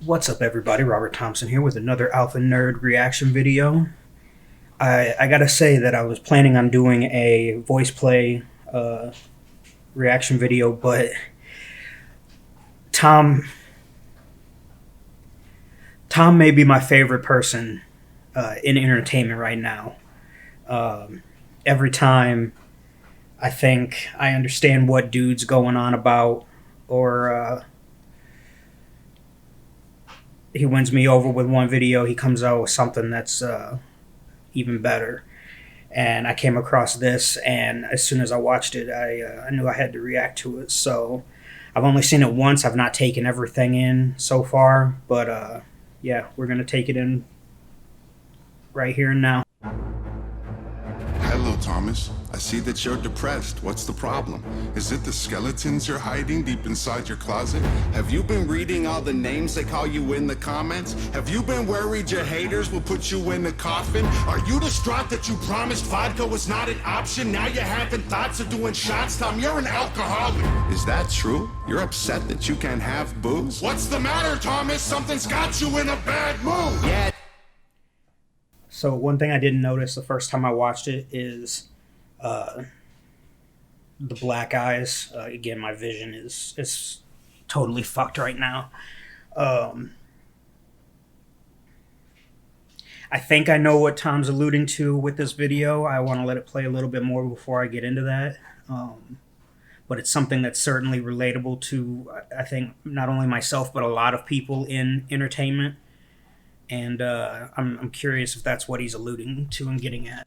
What's up, everybody? Robert Thompson here with another Alpha Nerd reaction video. I gotta say that I was planning on doing a voice play reaction video, but Tom Tom may be my favorite person in entertainment right now. Every time I think I understand what dude's going on about, or he wins me over with one video, he comes out with something that's even better. And I came across this, and as soon as I watched it, I knew I had to react to it. So I've only seen it once. I've not taken everything in so far, but yeah, we're gonna take it in right here and now. Hello, Thomas. I see that you're depressed. What's the problem? Is it the skeletons you're hiding deep inside your closet? Have you been reading all the names they call you in the comments? Have you been worried your haters will put you in a coffin? Are you distraught that you promised vodka was not an option? Now you're having thoughts of doing shots? Tom, you're an alcoholic. Is that true? You're upset that you can't have booze? What's the matter, Thomas? Something's got you in a bad mood. Yeah. So one thing I didn't notice the first time I watched it is the black eyes. Again, my vision is totally fucked right now. I think I know what Tom's alluding to with this video. I want to let it play a little bit more before I get into that. But it's something that's certainly relatable to, I think, not only myself, but a lot of people in entertainment. And I'm curious if that's what he's alluding to and getting at.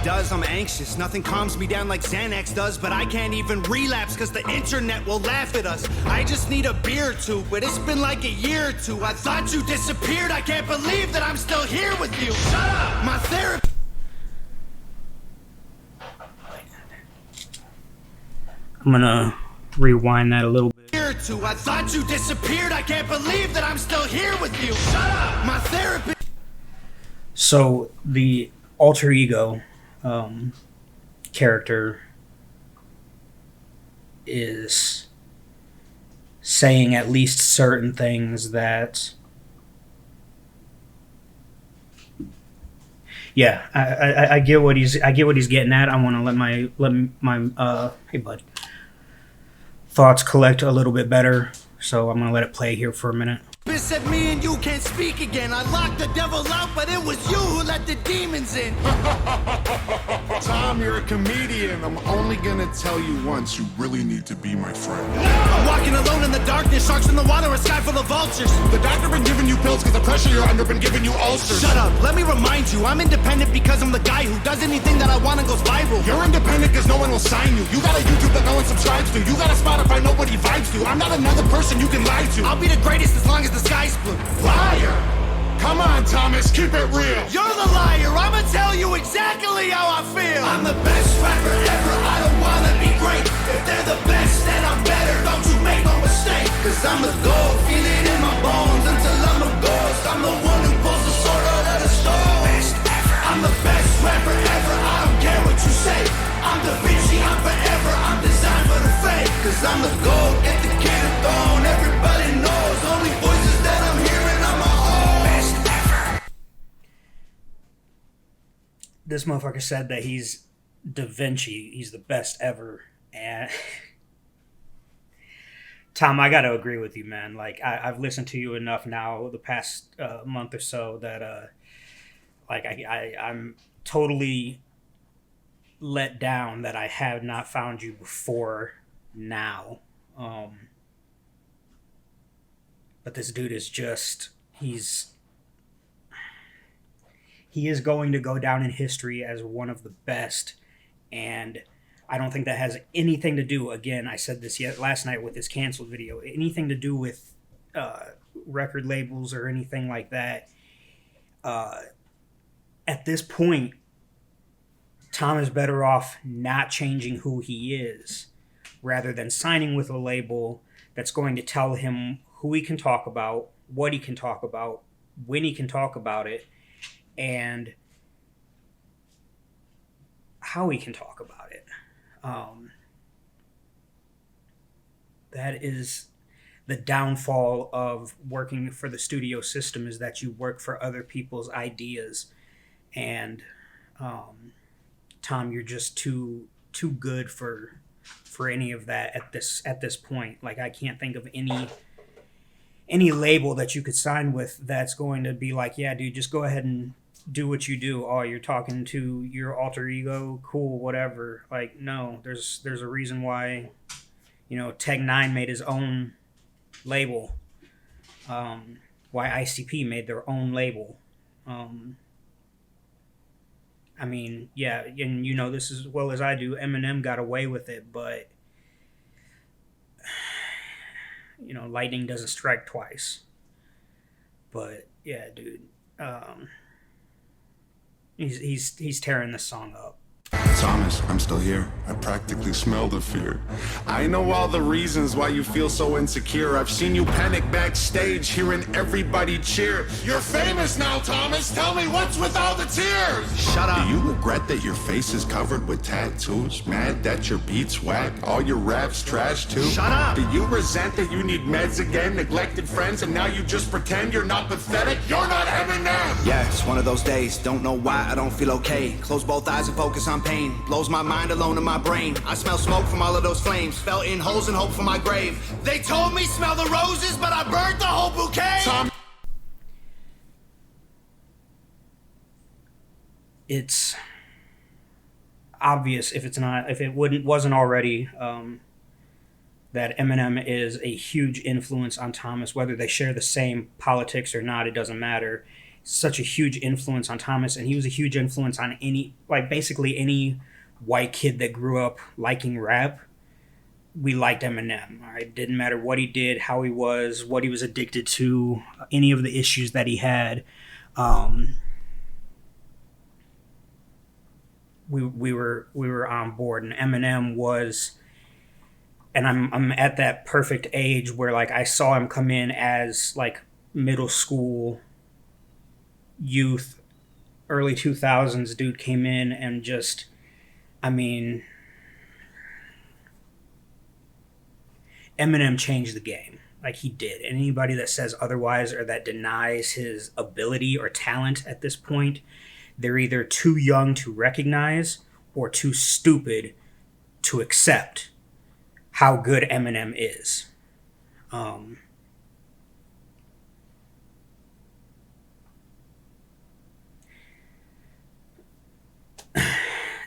I'm anxious. Nothing calms me down like Xanax does, but I can't even relapse because the internet will laugh at us. I just need a beer or two, but it's been like a year or two. I thought you disappeared. I can't believe that I'm still here with you. Shut up! My therapy. I'm gonna rewind that a little bit. I thought you disappeared. I can't believe that I'm still here with you. Shut up! My therapy. So the alter ego character is saying at least certain things that, yeah, I get what he's getting at. I want to let my hey bud, thoughts collect a little bit better, so I'm gonna let it play here for a minute. Said me and you can't speak again. I locked the devil out, but it was you who let the demons in. Tom, you're a comedian. I'm only gonna tell you once. You really need to be my friend. I'm walking alone in the darkness, sharks in the water, a sky full of vultures. The doctor been giving you pills because the pressure you're under been giving you ulcers. Shut up, let me remind you, I'm independent because I'm the guy who does anything that I want and goes viral. You're independent because no one will sign you. You got a YouTube that no one subscribes to. You got a Spotify nobody vibes to. I'm not another person you can lie to. I'll be the greatest as long as the sky's blue. Liar! Come on, Thomas, keep it real. You're the liar. I'ma tell you exactly how I feel. I'm the best rapper ever. I don't wanna be great. If they're the best, then I'm better. Don't you make no mistake. Cause I'm the gold, feel it in my bones until I'm a ghost. I'm the one who pulls the sword out of the stone. Best ever. I'm the best rapper ever. I don't care what you say. I'm Da Vinci, I'm forever. I'm designed for the fake. Cause I'm the gold, get the kid a throne. Everybody knows. Only voices that I'm hearing are my own. Best ever. This motherfucker said that he's Da Vinci, he's the best ever, and Tom, I gotta agree with you, man. Like, I've listened to you enough now the past month or so that like I'm totally let down that I have not found you before now. But this dude is just, he is going to go down in history as one of the best, and I don't think that has anything to do, again, I said this last night with this canceled video, anything to do with record labels or anything like that. At this point, Tom is better off not changing who he is rather than signing with a label that's going to tell him who he can talk about, what he can talk about, when he can talk about it, and how he can talk about it. the downfall of working for the studio system is that you work for other people's ideas, and Tom, you're just too good for any of that at this point. Like, I can't think of any label that you could sign with that's going to be like, yeah, dude, just go ahead and do what you do. Oh, you're talking to your alter ego, cool, whatever. Like, no, there's a reason why, Tech Nine made his own label, why ICP made their own label. I mean, yeah, and you know this as well as I do, Eminem got away with it, but lightning doesn't strike twice. But yeah, dude, he's tearing this song up. Thomas, I'm still here. I practically smell the fear. I know all the reasons why you feel so insecure. I've seen you panic backstage, hearing everybody cheer. You're famous now, Thomas. Tell me what's with all the tears. Shut up. Do you regret that your face is covered with tattoos? Mad that your beats whack? All your raps trash too? Shut up. Do you resent that you need meds again? Neglected friends and now you just pretend you're not pathetic? You're not Eminem. Yeah, it's one of those days. Don't know why I don't feel okay. Close both eyes and focus on pain. Blows my mind alone in my brain. I smell smoke from all of those flames. Fell in holes and hope for my grave. They told me smell the roses, but I burned the whole bouquet. It's obvious if it wasn't already, that Eminem is a huge influence on Thomas. Whether they share the same politics or not, it doesn't matter. Such a huge influence on Thomas, and he was a huge influence on basically any white kid that grew up liking rap. We liked Eminem. All right, didn't matter what he did, how he was, what he was addicted to, any of the issues that he had. We were on board, and Eminem was. And I'm at that perfect age where like I saw him come in as like middle school. Youth, early 2000s, dude came in and just, I mean, Eminem changed the game. Like, he did. And anybody that says otherwise or that denies his ability or talent at this point, they're either too young to recognize or too stupid to accept how good Eminem is.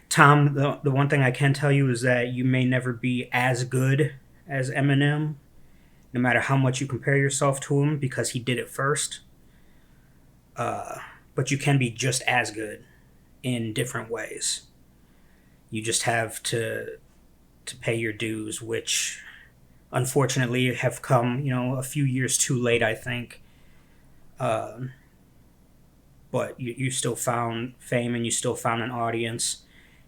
Tom, the one thing I can tell you is that you may never be as good as Eminem, no matter how much you compare yourself to him, because he did it first. But you can be just as good in different ways. You just have to pay your dues, which unfortunately have come, a few years too late, I think. But you still found fame, and you still found an audience.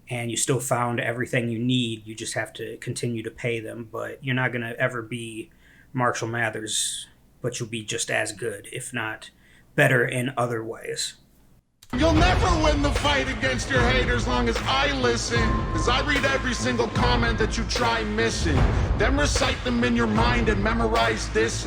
And you still found everything you need. You just have to continue to pay them. But you're not going to ever be Marshall Mathers, but you'll be just as good, if not better in other ways. You'll never win the fight against your haters long as I listen. Cause I read every single comment that you try missing. Then recite them in your mind and memorize this.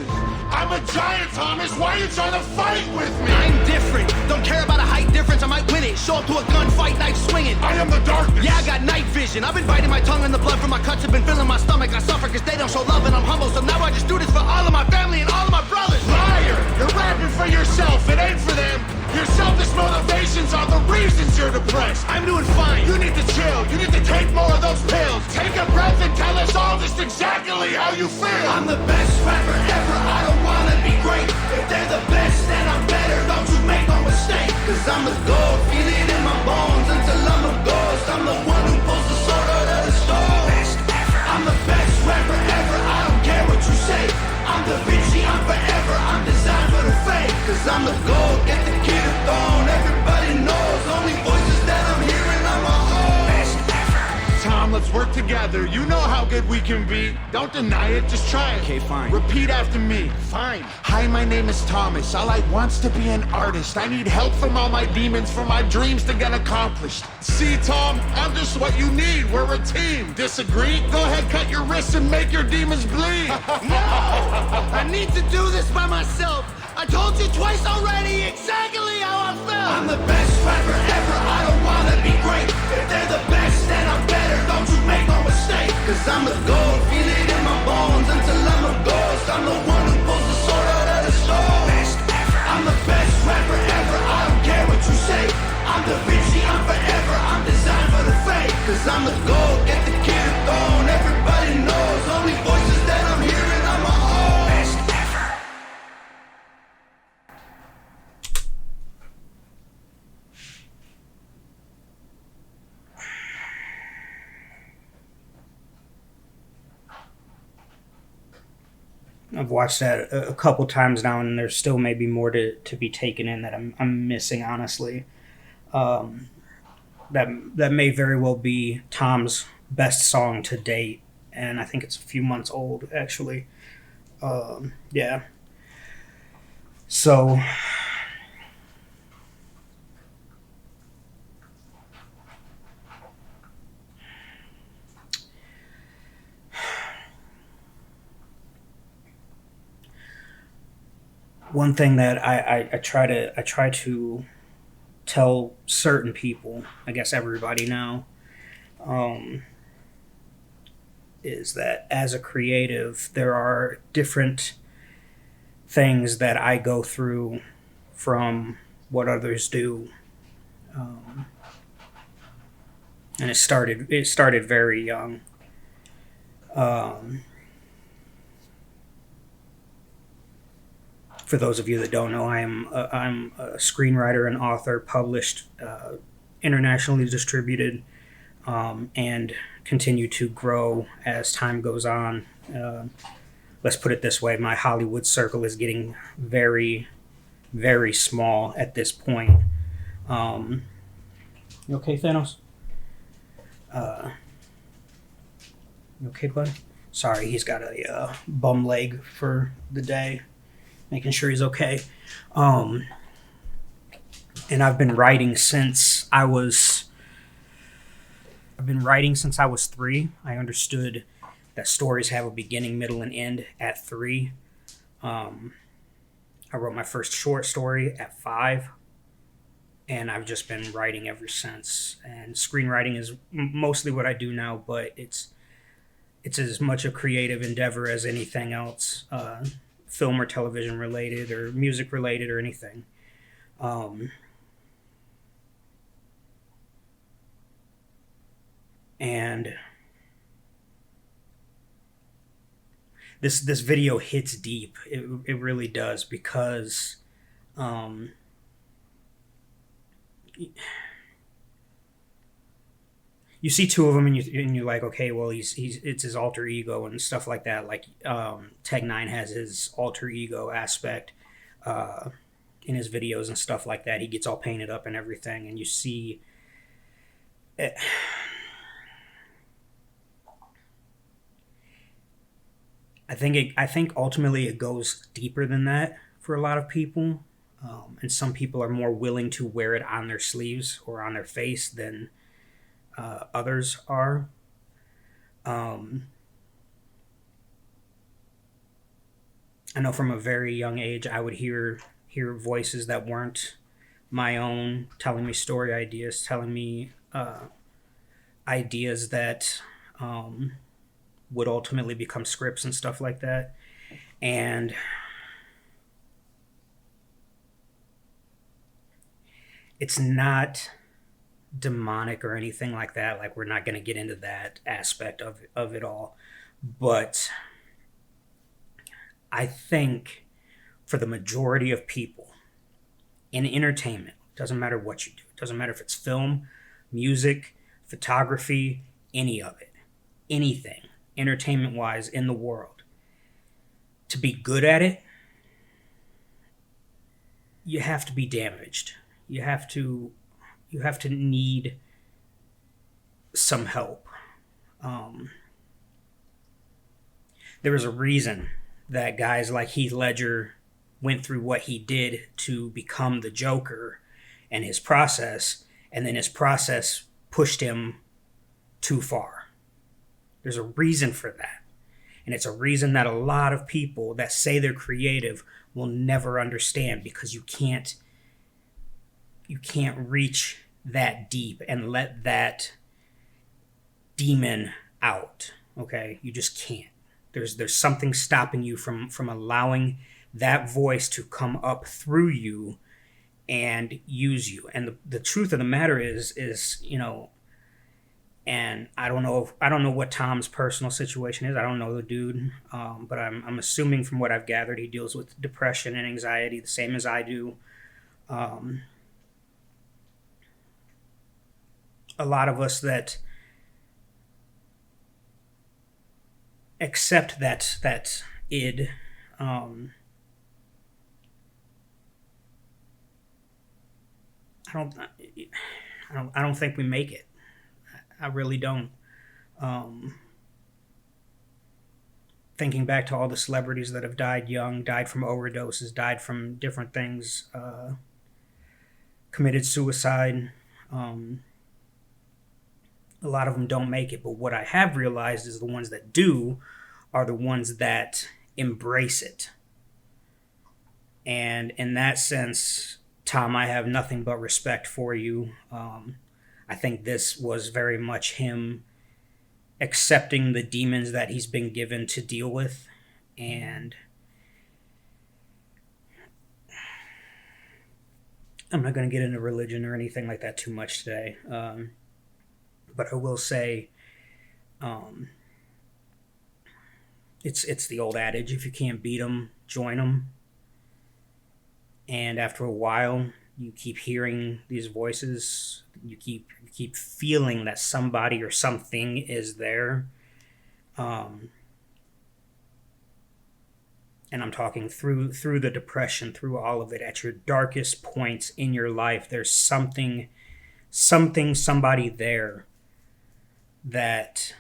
I'm a giant, Thomas. Why are you trying to fight with me? I'm different. Don't care about a height difference. I might win it. Show up to a gunfight, knife swinging. I am the darkness. Yeah, I got night vision. I've been biting my tongue and the blood from my cuts have been filling my stomach. I suffer cause they don't show love and I'm humble. So now I just do this for all of my family and all of my brothers. Liar! You're rapping for yourself. It ain't for them. Your selfish motivations are the reasons you're depressed. I'm doing fine. You need to chill. You need to take more of those pills. Take a breath and tell us all just exactly how you feel. I'm the best rapper ever. I don't wanna be great. If they're the best, then I'm better. Don't you make no mistake. Cause I'm the gold. Feel it in my bones until I'm a ghost. I'm the one who pulls the sword out of the stone. Best ever. I'm the best rapper ever. I don't care what you say. I'm Da Vinci. I'm forever. I'm designed for the fame. Cause I'm the gold. Get the kid a throne. Everybody knows. Only voices that I'm hearing are my own. Best ever. Tom, let's work together. You know how good we can be. Don't deny it, just try it. Okay, fine. Repeat after me. Fine. Hi, my name is Thomas. All I want's to be an artist. I need help from all my demons for my dreams to get accomplished. See, Tom, I'm just what you need. We're a team. Disagree? Go ahead, cut your wrists and make your demons bleed. No! I need to do this by myself. I told you twice already exactly how I felt. I'm the best rapper ever. I don't wanna be great. If they're the best, then I'm better. Don't you make no mistake. Cause I'm the gold. Feel it in my bones until I'm a ghost. I'm the one who pulls the sword out of the stone. Best ever. I'm the best rapper ever. I don't care what you say. I'm Da Vinci. I'm forever. I'm designed for the fake. Cause I'm the gold. Get the kid a throne. Everybody knows. Only voices that I'm hearing are my own. Best ever. I've watched that a couple times now, and there's still maybe more to be taken in that I'm missing, honestly. That may very well be Tom's best song to date, and I think it's a few months old, actually. Yeah. So... one thing that I try to tell certain people, I guess everybody now, is that as a creative, there are different things that I go through from what others do, and it started very young. For those of you that don't know, I'm a screenwriter and author, published, internationally distributed, and continue to grow as time goes on. Let's put it this way, my Hollywood circle is getting very, very small at this point. You okay, Thanos? You okay, bud? Sorry, he's got a bum leg for the day. Making sure he's okay. And I've been writing since I was 3. I understood that stories have a beginning, middle, and end at 3. I wrote my first short story at 5, and I've just been writing ever since. And screenwriting is mostly what I do now, but it's as much a creative endeavor as anything else. Film or television related or music related or anything. And this video hits deep. It really does, because you see two of them and you're like, okay, well, he's it's his alter ego and stuff like that. Like Tech Nine has his alter ego aspect in his videos and stuff like that. He gets all painted up and everything, and you see it. I think ultimately it goes deeper than that for a lot of people, and some people are more willing to wear it on their sleeves or on their face than others are. I know from a very young age I would hear voices that weren't my own, telling me story ideas, telling me ideas that would ultimately become scripts and stuff like that. And it's not demonic or anything like that. Like, we're not going to get into that aspect of it all. But I think for the majority of people in entertainment, doesn't matter what you do, doesn't matter if it's film, music, photography, any of it, anything entertainment wise in the world, to be good at it, you have to be damaged. You have to need some help. there was a reason that guys like Heath Ledger went through what he did to become the Joker and his process, and then his process pushed him too far. There's a reason for that. And it's a reason that a lot of people that say they're creative will never understand, because you can't reach that deep and let that demon out. Okay? You just can't. There's something stopping you from allowing that voice to come up through you and use you. And the truth of the matter is, and I don't know what Tom's personal situation is. I don't know the dude, but I'm assuming from what I've gathered, he deals with depression and anxiety the same as I do. A lot of us that accept that id, I don't think we make it. I really don't. Thinking back to all the celebrities that have died young, died from overdoses, died from different things, committed suicide. A lot of them don't make it. But what I have realized is the ones that do are the ones that embrace it. And in that sense, Tom, I have nothing but respect for you. I think this was very much him accepting the demons that he's been given to deal with. And I'm not going to get into religion or anything like that too much today. But I will say, it's the old adage, if you can't beat them, join them. And after a while, you keep hearing these voices. You keep feeling that somebody or something is there. And I'm talking through the depression, through all of it, at your darkest points in your life, there's somebody there that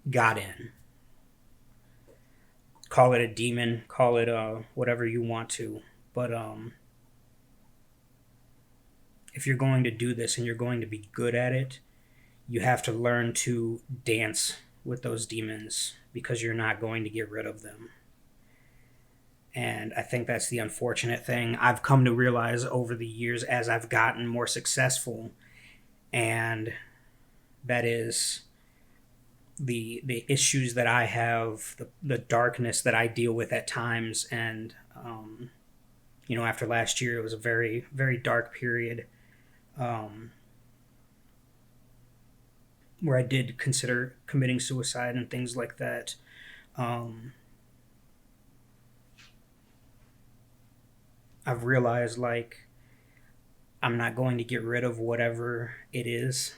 got in. Call it a demon, call it whatever you want to. But if you're going to do this and you're going to be good at it, you have to learn to dance with those demons, because you're not going to get rid of them. And I think that's the unfortunate thing. I've come to realize over the years as I've gotten more successful, and that is the issues that I have, the darkness that I deal with at times. And, after last year, it was a very, very dark period where I did consider committing suicide and things like that. I've realized, like, I'm not going to get rid of whatever it is.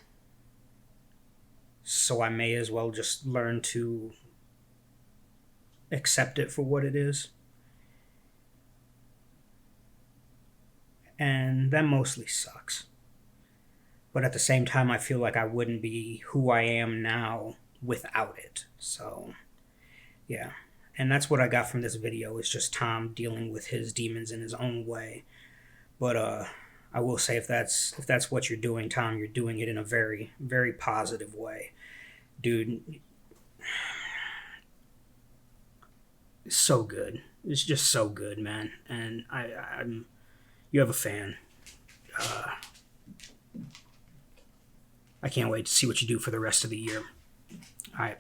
So I may as well just learn to accept it for what it is. And that mostly sucks. But at the same time, I feel like I wouldn't be who I am now without it. So, yeah. And that's what I got from this video, is just Tom dealing with his demons in his own way. But I will say, if that's what you're doing, Tom, you're doing it in a very, very positive way. Dude, it's so good. It's just so good, man. And I'm you have a fan. I can't wait to see what you do for the rest of the year. All right.